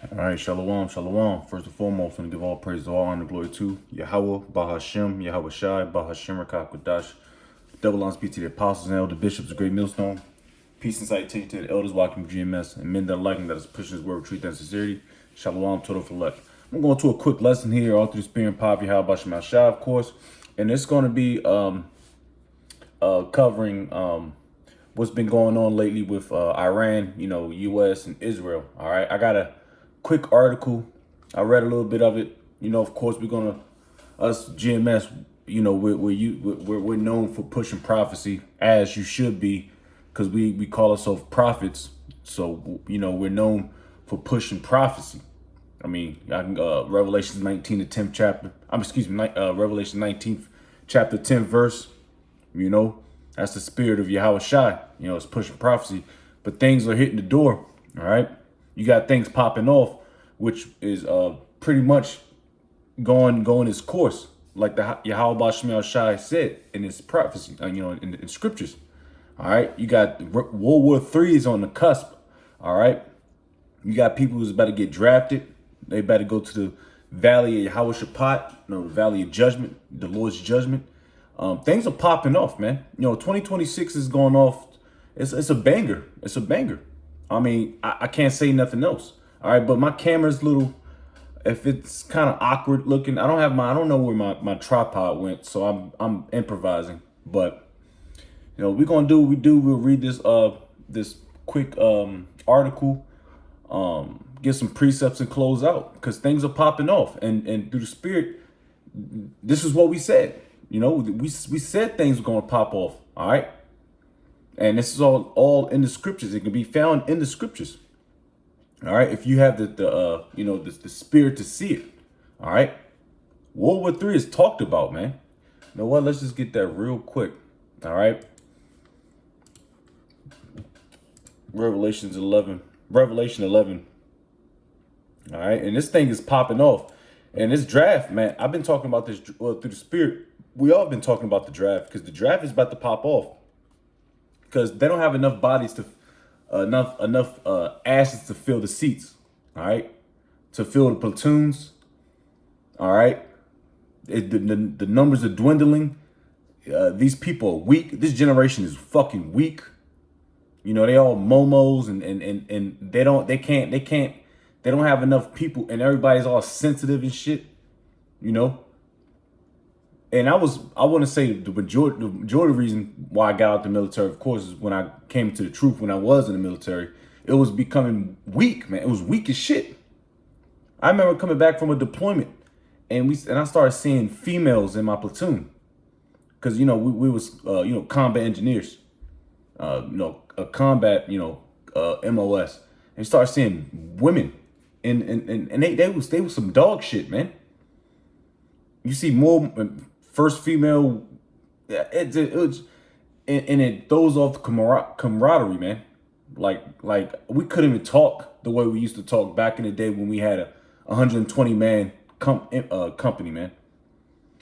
All right, shalom, shalom. First and foremost, I want to give all praise, all honor, glory to Yahweh, Bahashem, Yahweh Shai, Bahashem, Rakakwadash. Double honors be to the apostles and elder bishops, of great millstone. Peace and salutation to the elders walking GMS and men that are liking that is pushing his word with truth and sincerity. Shalom, total for left. I'm going to a quick lesson here, all through the spirit and power of Yahweh Bahashem Shai, of course. And it's going to be covering what's been going on lately with Iran, U.S. and Israel. All right, I got a quick article. I read a little bit of it. Of course, us GMS. We're known for pushing prophecy, as you should be, because we call ourselves prophets. So we're known for pushing prophecy. I mean, Revelation 19, the 10th chapter. Revelation 19th chapter, 10th verse. That's the spirit of Yahweh Shai. It's pushing prophecy, but things are hitting the door. All right, you got things popping off, which is pretty much going its course, like the Yahweh Bashmiel Shai said in his prophecy. In scriptures. All right, you got World War III is on the cusp. All right, you got people who's about to get drafted. They about to go to the Valley of Yahweh Shaphat, the Valley of Judgment, the Lord's Judgment. Things are popping off, man. 2026 is going off. It's a banger. It's a banger. I mean, I can't say nothing else. All right, but my camera's little. If it's kind of awkward looking, I don't know where my tripod went, so I'm improvising. But we're gonna do what we do. We'll read this quick article, get some precepts and close out, because things are popping off, and through the spirit, this is what we said. We said things were going to pop off. All right, and this is all in the scriptures. It can be found in the scriptures. All right, if you have the spirit to see it. All right, World War III is talked about, man. You know what? Let's just get that real quick. All right, Revelation 11. All right, and this thing is popping off, and this draft, man. I've been talking about this through the spirit. We all been talking about the draft, because the draft is about to pop off, because they don't have enough bodies to enough asses to fill the seats. All right, to fill the platoons. All right, the numbers are dwindling. These people are weak. This generation is fucking weak. They all momos, and they don't have enough people, and everybody's all sensitive and shit. And I want to say the majority reason why I got out the military, of course, is when I came to the truth. When I was in the military, it was becoming weak, man. It was weak as shit. I remember coming back from a deployment, and I started seeing females in my platoon, because we was combat engineers, a combat MOS, and started seeing women, and they was some dog shit, man. You see more first female, it was, and it throws off the camaraderie, man. Like we couldn't even talk the way we used to talk back in the day when we had a 120 man company, man.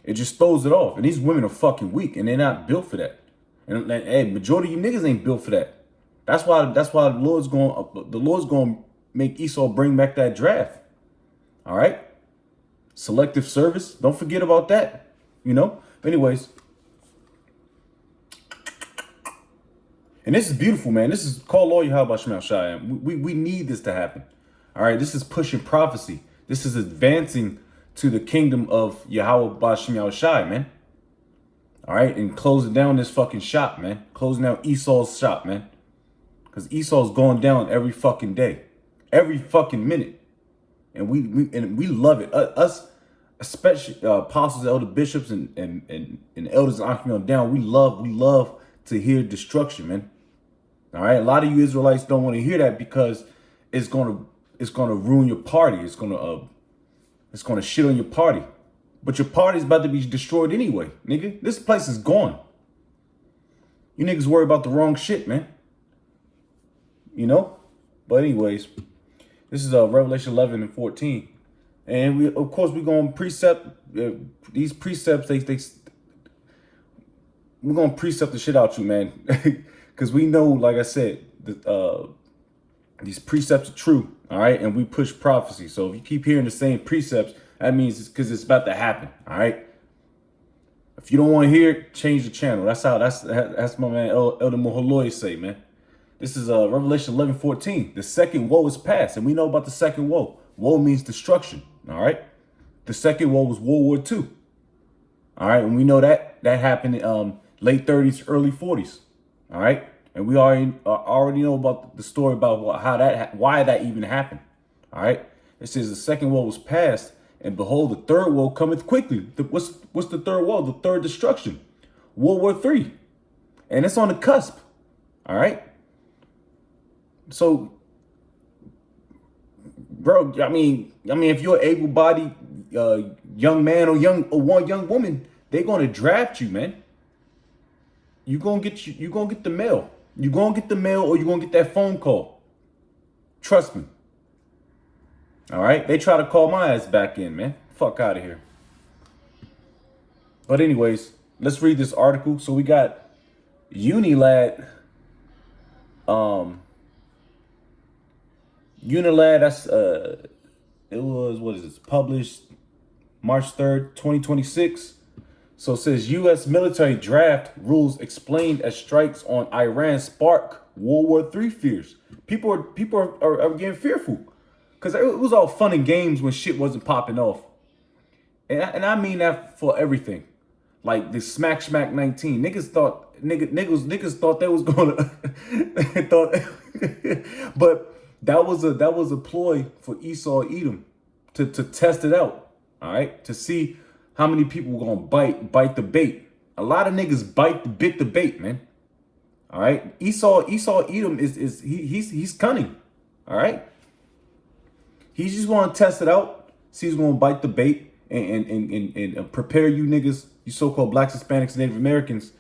It just throws it off, and these women are fucking weak, and they're not built for that. And hey, majority of you niggas ain't built for that. That's why the Lord's going to make Esau bring back that draft. All right. Selective service. Don't forget about that. But anyways. And this is beautiful, man. This is called Lord Yahweh Shemel Shai. We need this to happen. All right. This is pushing prophecy. This is advancing to the kingdom of Yahweh Bashim Shai, man. All right. And closing down this fucking shop, man. Closing down Esau's shop, man. Because Esau's going down every fucking day. Every fucking minute. And we love it. Us, especially apostles, elder bishops, and elders and Akim down. We love to hear destruction, man. All right. A lot of you Israelites don't want to hear that, because it's gonna ruin your party. It's gonna shit on your party. But your party's about to be destroyed anyway, nigga. This place is gone. You niggas worry about the wrong shit, man. But anyways. This is Revelation 11 and 14. And we're going to precept these precepts. We're going to precept the shit out you, man. Because we know, like I said, These precepts are true, all right? And we push prophecy. So if you keep hearing the same precepts, that means it's because it's about to happen, all right? If you don't want to hear it, change the channel. That's my man Elder Moholoy say, man. This is Revelation 11:14. The second woe is past, and we know about the second woe. Woe means destruction, all right? The second woe was World War II, all right? And we know that happened in late 30s, early 40s, all right? And we already know about the story about why that even happened, all right? It says the second woe was past, and behold, the third woe cometh quickly. What's the third woe? The third destruction, World War III, and it's on the cusp, all right? So, bro, I mean, if you're an able-bodied young man or one young woman, they're gonna draft you, man. You gonna get the mail. You gonna get the mail, or you gonna get that phone call. Trust me. All right, they try to call my ass back in, man. Fuck out of here. But anyways, let's read this article. So we got Unilad. Unilad, that's it was, what is this, published March 3rd, 2026. So it says U.S. military draft rules explained as strikes on Iran spark World War III fears. People are getting fearful because it was all fun and games when shit wasn't popping off, and I mean that for everything. Like the Smack 19, niggas thought they was gonna thought, but that was a ploy for Esau Edom to test it out. All right, to see how many people were gonna bite the bait. A lot of niggas bit the bait, man. All right, Esau Edom he's cunning. All right, he just want to test it out. See who's gonna bite the bait and prepare you niggas, you so-called blacks, Hispanics, Native Americans,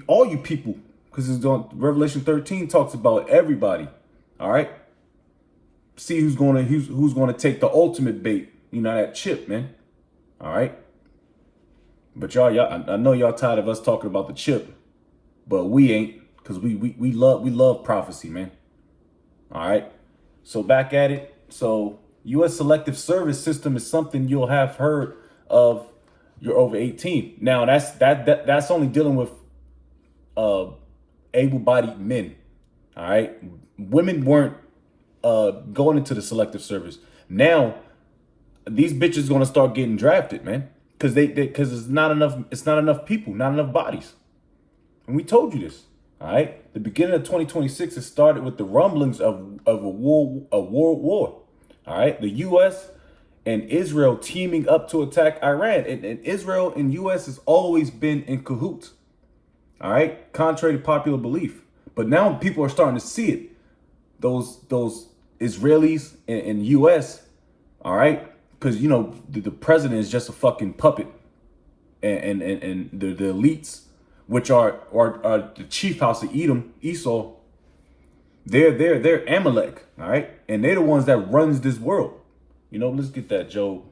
all you people, because it's on Revelation 13 talks about everybody. All right, see who's gonna take the ultimate bait. You know, that chip, man. All right, but y'all, I know y'all tired of us talking about the chip, but we ain't, because we love prophecy, man. All right, so back at it. So U.S. Selective Service System is something you'll have heard of. You're over 18 now. That's only dealing with able-bodied men. All right, women weren't going into the Selective Service. Now these bitches gonna start getting drafted, man, because it's not enough people, not enough bodies. And we told you this. All right, the beginning of 2026, it started with the rumblings of a world war. All right, the U.S. and Israel teaming up to attack Iran, and Israel and U.S. has always been in cahoots. All right, contrary to popular belief, but now people are starting to see it. Those Israelis and U.S. All right, because you know the president is just a fucking puppet, and the elites, which are the chief house of Edom, Esau, they're Amalek, all right, and they're the ones that runs this world. You know, let's get that Job.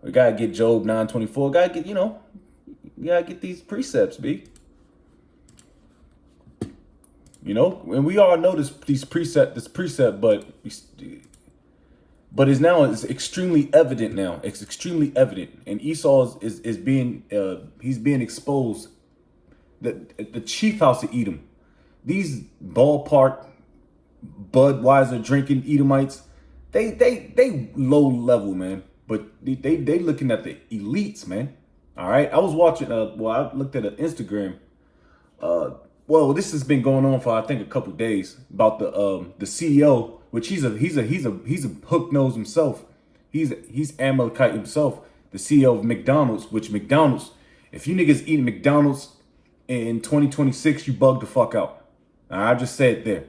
We gotta get Job 9:24. Gotta get, you gotta get these precepts, B. You know, and we all know this precept, but it's extremely evident now. It's extremely evident, and Esau is being he's being exposed. The chief house of Edom, these ballpark Budweiser drinking Edomites, they low level, man, but they looking at the elites, man. All right, I was watching I looked at an Instagram. This has been going on for I think a couple days about the CEO, which he's a hook nose himself. He's Amalekite himself, the CEO of McDonald's. Which McDonald's, if you niggas eating McDonald's in 2026, you bug the fuck out. I just said it there.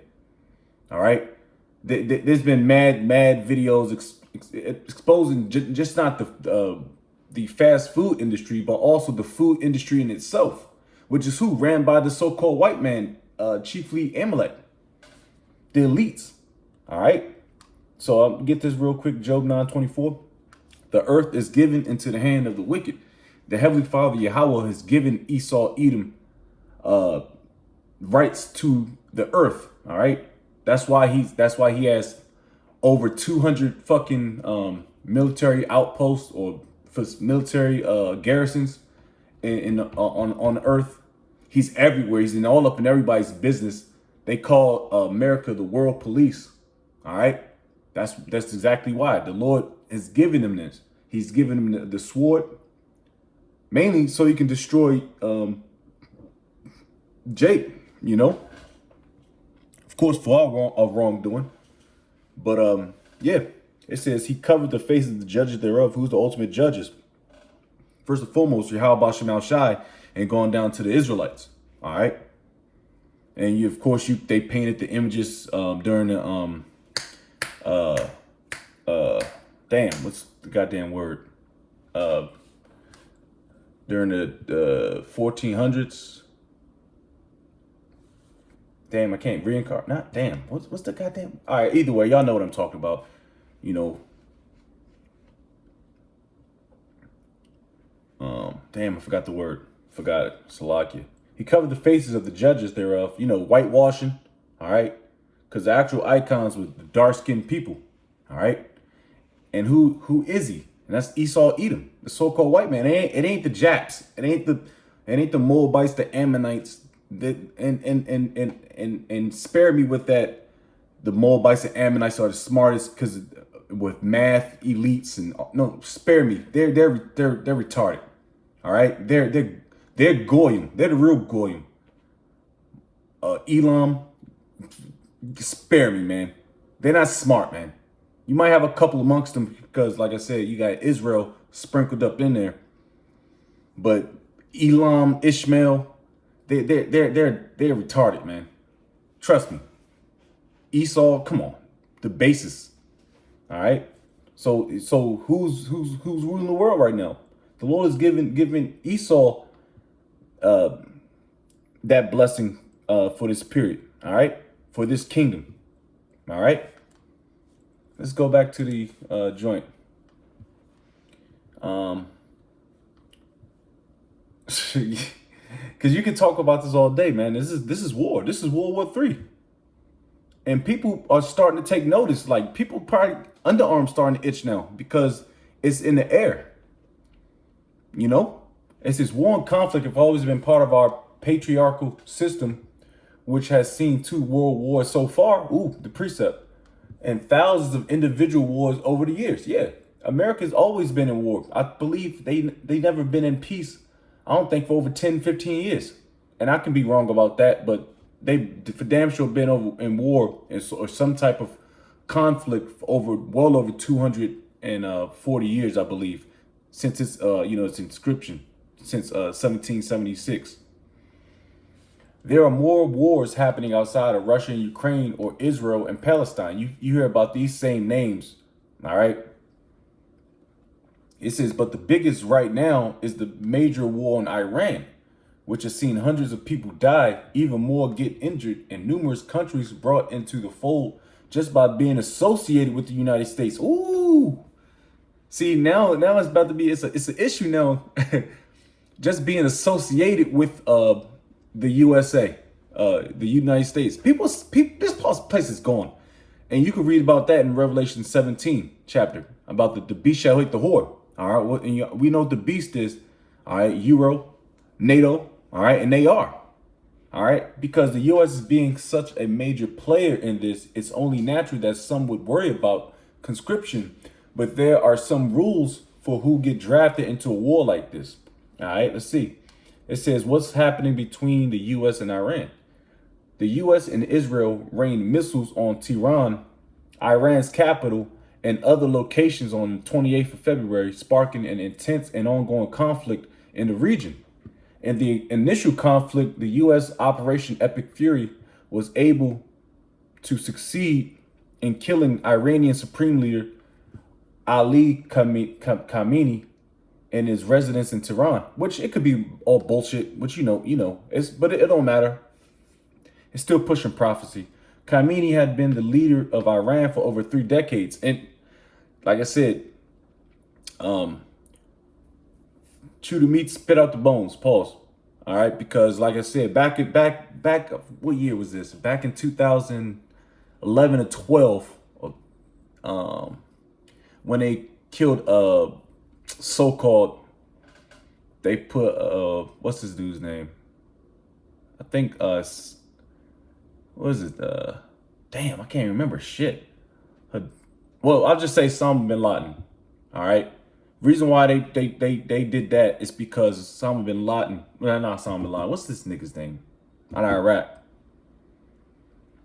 All right, there's been mad videos exposing just not the fast food industry, but also the food industry in itself, which is who ran by the so-called white man, chiefly Amalek, the elites. All right, so I'll get this real quick. Job 9:24. The earth is given into the hand of the wicked. The Heavenly Father Yahweh has given Esau Edom rights to the earth. All right, That's why he has over 200 fucking military outposts or military garrisons in on Earth. He's everywhere. He's in all up in everybody's business. They call America the world police. All right, that's exactly why the Lord has given him this. He's given him the sword mainly so he can destroy Jake. You know, of course, for our wrongdoing. But yeah, it says he covered the faces of the judges thereof. Who's the ultimate judges? First and foremost, Yahweh Shemal Shai, and going down to the Israelites. All right, and of course they painted the images during the damn, what's the goddamn word? During the 1400s. Damn, I can't reincarnate. Not damn. What's the goddamn? All right, either way, y'all know what I'm talking about. You know. Damn, I forgot the word. Forgot it. Salakia. He covered the faces of the judges thereof. You know, whitewashing. All right, because the actual icons were the dark-skinned people. All right, and who is he? And that's Esau Edom, the so-called white man. It ain't the Japs. It ain't the Moabites, the Ammonites. And spare me with that. The Moabites and Ammonites are the smartest because with math elites and no, spare me. They're retarded. All right, they're goyim. They're the real goyim. Elam, spare me, man. They're not smart, man. You might have a couple amongst them because, like I said, you got Israel sprinkled up in there. But Elam, Ishmael, they're retarded, man. Trust me. Esau, come on, the basis. All right. So who's ruling the world right now? The Lord is giving Esau that blessing for this period. All right, for this kingdom. All right. Let's go back to the joint. Because you can talk about this all day, man. This is war. This is World War III. And people are starting to take notice. Like, people probably underarms starting to itch now because it's in the air. You know? It's this war and conflict have always been part of our patriarchal system, which has seen 2 world wars so far. Ooh, the precept. And thousands of individual wars over the years. Yeah, America's always been in war. I believe they never been in peace, I don't think, for over 10, 15 years. And I can be wrong about that, but they for damn sure been in war or some type of conflict for well over 240 years, I believe, since its its inscription, since 1776. There are more wars happening outside of Russia and Ukraine or Israel and Palestine. You hear about these same names, all right? It says, but the biggest right now is the major war in Iran, which has seen hundreds of people die, even more get injured, and numerous countries brought into the fold just by being associated with the United States. Ooh, see, now it's about to be, it's an issue now, just being associated with the USA, the United States. This place is gone. And you can read about that in Revelation 17 chapter, about the beast shall hit the whore. All right, well, and we know what the beast is. All right, Euro, NATO, all right, and they are. All right, because the U.S. is being such a major player in this, it's only natural that some would worry about conscription. But there are some rules for who get drafted into a war like this. All right, let's see. It says, what's happening between the U.S. and Iran? The U.S. and Israel rained missiles on Tehran, Iran's capital, and other locations on the 28th of February, sparking an intense and ongoing conflict in the region. In the initial conflict, the U.S. Operation Epic Fury was able to succeed in killing Iranian Supreme Leader Ali Khamenei in his residence in Tehran, which it could be all bullshit, which but it don't matter. It's still pushing prophecy. Khamenei had been the leader of Iran for over 3 decades, and like I said, chew the meat, spit out the bones. Pause. All right, because like I said, back. What year was this? Back in 2000. 11 or 12, when they killed so-called, they put what's this dude's name? I think what is it? Damn, I can't remember shit. Well, I'll just say Osama bin Laden. All right. Reason why they did that is because Osama bin Laden. Well, not Osama bin Laden. What's this nigga's name? Out of Iraq.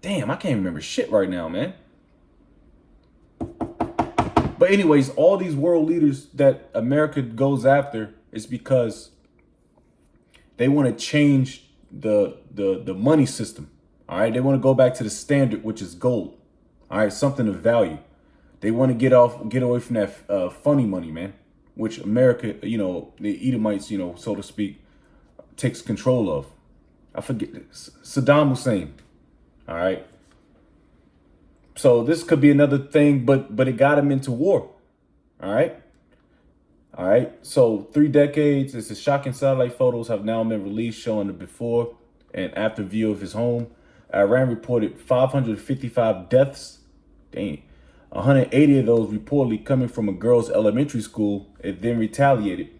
Damn, I can't remember shit right now, man. But anyways, all these world leaders that America goes after is because they want to change the money system. All right, they want to go back to the standard, which is gold. All right, something of value. They want to get away from that funny money, man, which America, the Edomites, so to speak, takes control of. I forget Saddam Hussein. All right. So this could be another thing, but it got him into war. All right. All right. So 3 decades. It's a shocking satellite photos have now been released showing the before and after view of his home. Iran reported 555 deaths. Dang. 180 of those reportedly coming from a girls' elementary school. It then retaliated.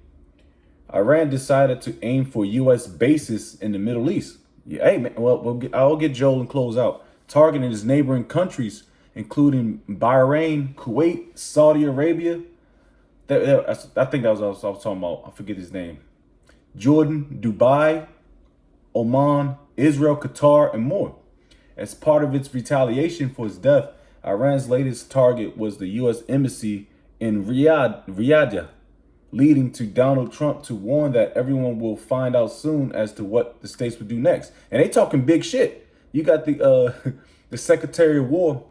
Iran decided to aim for U.S. bases in the Middle East. Yeah, hey, man, I'll get Joel and close out. Targeting his neighboring countries, including Bahrain, Kuwait, Saudi Arabia. I think that was what I was talking about. I forget his name. Jordan, Dubai, Oman, Israel, Qatar, and more. As part of its retaliation for his death, Iran's latest target was the U.S. embassy in Riyadh, leading to Donald Trump to warn that everyone will find out soon as to what the states would do next. And they talking big shit. You got the the Secretary of War.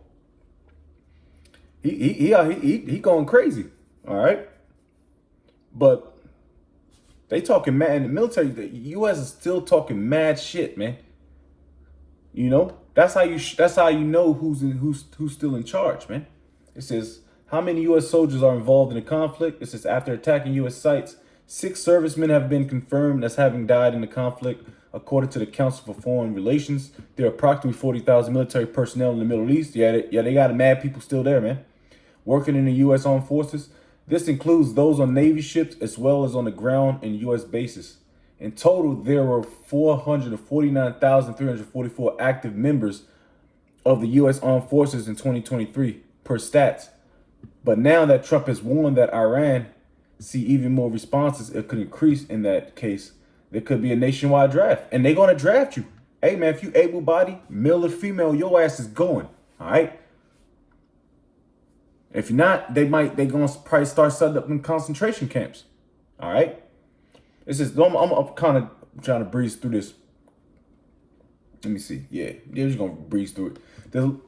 He going crazy. All right, but they talking mad in the military. The U.S. is still talking mad shit, man. That's how you know who's still in charge, man. It says how many U.S. soldiers are involved in the conflict. It says after attacking U.S. sites, 6 servicemen have been confirmed as having died in the conflict, according to the Council for Foreign Relations. There are approximately 40,000 military personnel in the Middle East. Yeah, they got mad people still there, man, working in the U.S. Armed Forces. This includes those on Navy ships as well as on the ground in U.S. bases. In total, there were 449,344 active members of the U.S. Armed Forces in 2023, per stats. But now that Trump has warned that Iran see even more responses, it could increase in that case. There could be a nationwide draft, and they're going to draft you. Hey, man, if you able-bodied, male or female, your ass is going, all right? If you're not, they're going to probably start setting up in concentration camps, all right? It's just, I'm kind of trying to breeze through this. Let me see. Yeah, we're just going to breeze through it.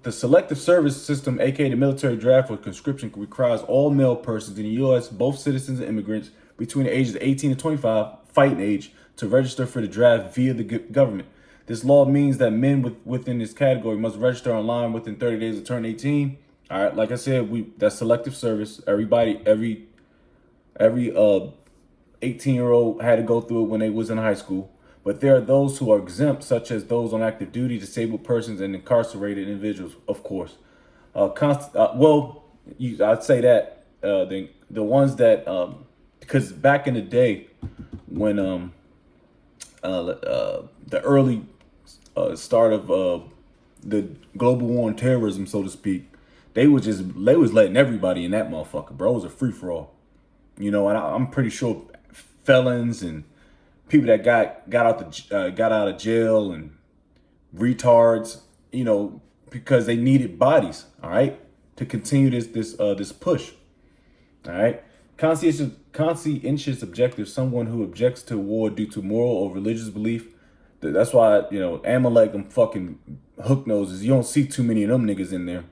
The selective service system, aka the military draft for conscription, requires all male persons in the U.S., both citizens and immigrants, between the ages of 18 and 25, fighting age, to register for the draft via the government. This law means that men within this category must register online within 30 days of turning 18. All right, like I said, that's selective service. Every 18-year-old had to go through it when they was in high school. But there are those who are exempt, such as those on active duty, disabled persons, and incarcerated individuals, of course. I'd say that the ones that, because back in the day when the early start of the global war on terrorism, so to speak, they was letting everybody in that motherfucker, bro. It was a free for all, and I'm pretty sure felons and people that got out of jail and retards, because they needed bodies, all right, to continue this push, all right. Conscientious objective, someone who objects to war due to moral or religious belief. That's why Amalek and fucking hook noses. You don't see too many of them niggas in there,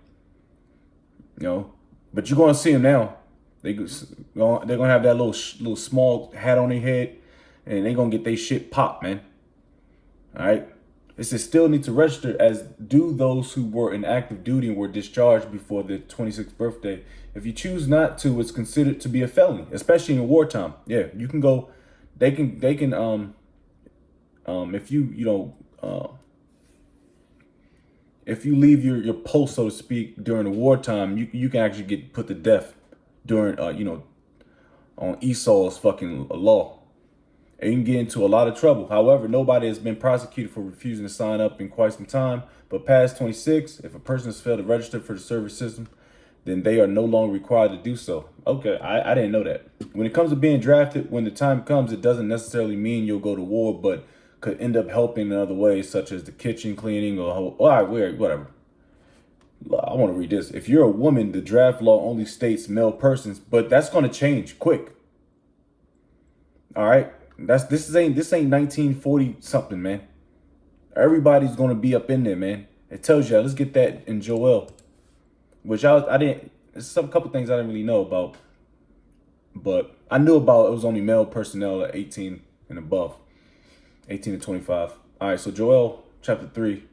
but you're gonna see them now. They're gonna have that little small hat on their head, and they're gonna get their shit popped, man. All right. It says still need to register, as do those who were in active duty and were discharged before their 26th birthday. If you choose not to, it's considered to be a felony, especially in wartime. Yeah, you can go. They can if if you leave your post, so to speak, during the wartime, you can actually get put to death during on Esau's fucking law. And you can get into a lot of trouble. However, nobody has been prosecuted for refusing to sign up in quite some time. But past 26, if a person has failed to register for the service system, then they are no longer required to do so. Okay, I didn't know that. When it comes to being drafted, when the time comes, it doesn't necessarily mean you'll go to war, but could end up helping in other ways, such as the kitchen cleaning or all right, whatever. I want to read this. If you're a woman, the draft law only states male persons, but that's going to change quick. All right, this ain't 1940 something, man. Everybody's going to be up in there, man. It tells you. Let's get that in Joel, which I didn't. There's some couple things I didn't really know about, but I knew about it was only male personnel at 18 and above, 18 to 25. All right, so Joel chapter 3.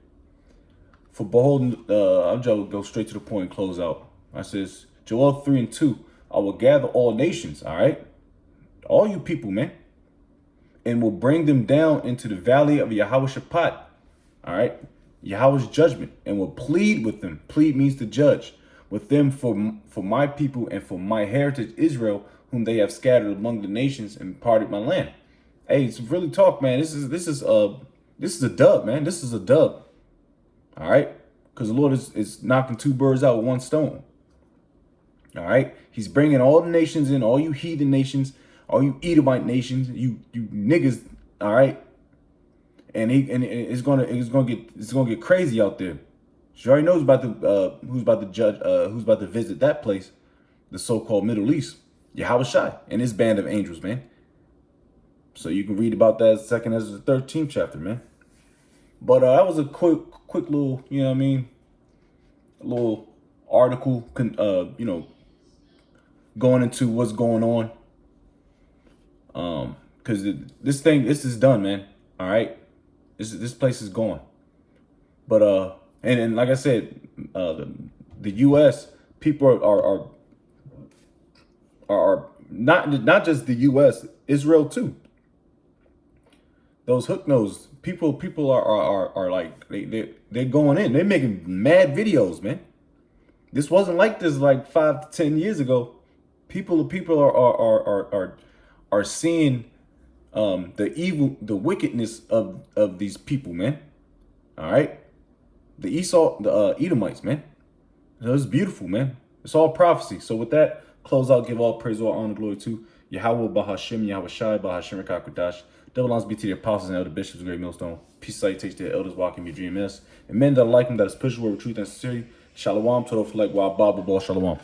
For behold, I'm just go straight to the point and close out. I says, Joel 3 and 2, I will gather all nations, all right? All you people, man, and will bring them down into the valley of Yahweh Shaphat, all right? Yahweh's judgment, and will plead with them. Plead means to judge with them for my people and for my heritage Israel, whom they have scattered among the nations and parted my land. Hey, it's really talk, man. This is a dub, man. This is a dub. All right, because the Lord is knocking two birds out with one stone. All right, He's bringing all the nations in, all you heathen nations, all you Edomite nations, you niggas. All right, and it's gonna get crazy out there. She already knows about who's about to judge, who's about to visit that place, the so-called Middle East, Yahweh Shai and his band of angels, man. So you can read about that second as the 13th chapter, man. But that was a quick little, you know what I mean, a little article, going into what's going on. Because this is done, man. All right, this place is gone. But and like I said, the U.S. people are not just the U.S. Israel too. Those hook nose people are like they're going in. They're making mad videos, man. This wasn't like this like 5 to 10 years ago. People are seeing the evil, the wickedness of these people, man. All right, the Edomites, man. So it's beautiful, man. It's all prophecy. So with that, close out. Give all praise, all honor, glory to Yahweh Bahashim, Yahweh Shai Bahashim Rakakudash. Double honors be to the apostles and elder bishops, great millstone. Peace, salutation to the elders walking your dream is. And men that are like them, that is pushing word with truth and sincerity. Shalom, total flag, wild Bible ball, shalom.